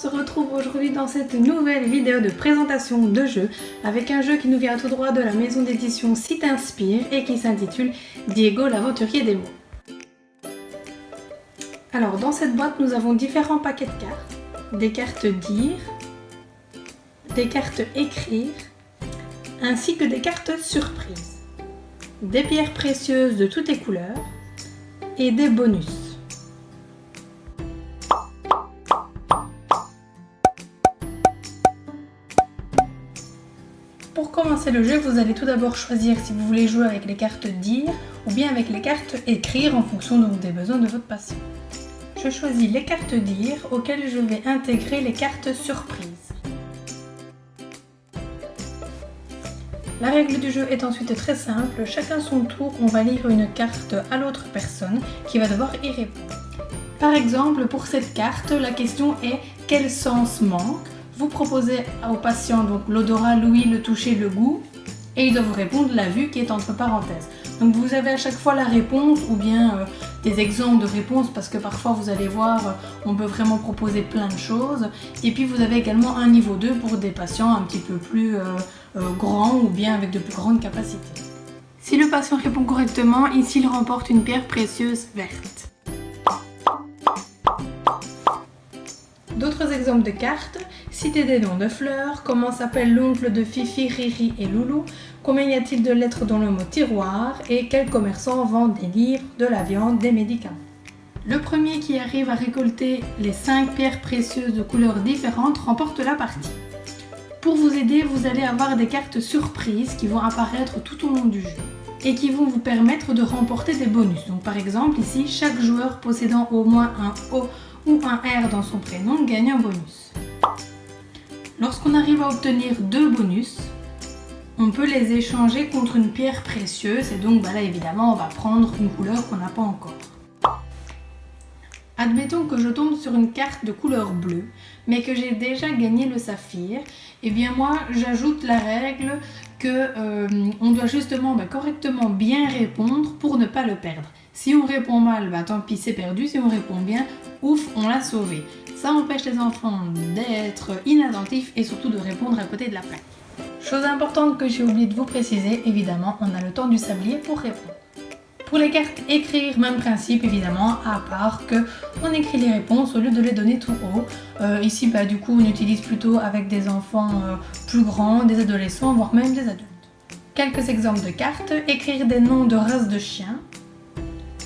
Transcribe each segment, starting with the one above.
se retrouve aujourd'hui dans cette nouvelle vidéo de présentation de jeu avec un jeu qui nous vient tout droit de la maison d'édition Si t'inspire et qui s'intitule Diego l'aventurier des mots. Alors dans cette boîte nous avons différents paquets de cartes, des cartes dire, des cartes écrire, ainsi que des cartes surprises, des pierres précieuses de toutes les couleurs et des bonus. Pour commencer le jeu, vous allez tout d'abord choisir si vous voulez jouer avec les cartes dire ou bien avec les cartes écrire en fonction donc des besoins de votre patient. Je choisis les cartes dire auxquelles je vais intégrer les cartes surprises. La règle du jeu est ensuite très simple, chacun son tour, on va lire une carte à l'autre personne qui va devoir y répondre. Par exemple, pour cette carte, la question est « Quel sens manque ?» Vous proposez au patient donc l'odorat, l'ouïe, le toucher, le goût et il doit vous répondre la vue qui est entre parenthèses. Donc vous avez à chaque fois la réponse ou bien des exemples de réponses parce que parfois vous allez voir on peut vraiment proposer plein de choses. Et puis vous avez également un niveau 2 pour des patients un petit peu plus grands ou bien avec de plus grandes capacités. Si le patient répond correctement, ici il remporte une pierre précieuse verte. D'autres exemples de cartes, citez des noms de fleurs, comment s'appelle l'oncle de Fifi, Riri et Loulou, combien y a-t-il de lettres dans le mot tiroir et quels commerçants vendent des livres, de la viande, des médicaments. Le premier qui arrive à récolter les 5 pierres précieuses de couleurs différentes remporte la partie. Pour vous aider, vous allez avoir des cartes surprises qui vont apparaître tout au long du jeu et qui vont vous permettre de remporter des bonus. Donc par exemple ici, chaque joueur possédant au moins un O ou un R dans son prénom gagne un bonus. Lorsqu'on arrive à obtenir 2 bonus, on peut les échanger contre une pierre précieuse et donc là évidemment on va prendre une couleur qu'on n'a pas encore. Admettons que je tombe sur une carte de couleur bleue mais que j'ai déjà gagné le saphir, et bien moi j'ajoute la règle que on doit justement correctement bien répondre pour ne pas le perdre. Si on répond mal, tant pis c'est perdu, si on répond bien, ouf, on l'a sauvé. Ça empêche les enfants d'être inattentifs et surtout de répondre à côté de la plaque. Chose importante que j'ai oublié de vous préciser, évidemment, on a le temps du sablier pour répondre. Pour les cartes écrire, même principe évidemment, à part que on écrit les réponses au lieu de les donner tout haut. Ici, du coup, on utilise plutôt avec des enfants plus grands, des adolescents, voire même des adultes. Quelques exemples de cartes, écrire des noms de races de chiens,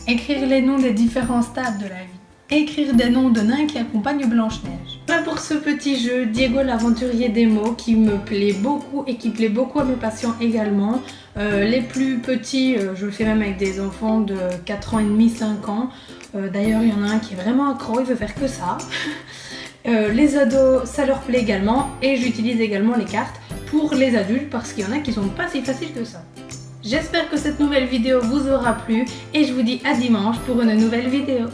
écrire les noms des différents stades de la vie, écrire des noms de nains qui accompagnent Blanche-Neige. Voilà pour ce petit jeu Diego l'aventurier des mots qui me plaît beaucoup et qui plaît beaucoup à mes patients également. Les plus petits, je le fais même avec des enfants de 4 ans et demi, 5 ans. D'ailleurs, il y en a un qui est vraiment accro, il veut faire que ça. Les ados, ça leur plaît également et j'utilise également les cartes pour les adultes parce qu'il y en a qui sont pas si faciles que ça. J'espère que cette nouvelle vidéo vous aura plu et je vous dis à dimanche pour une nouvelle vidéo.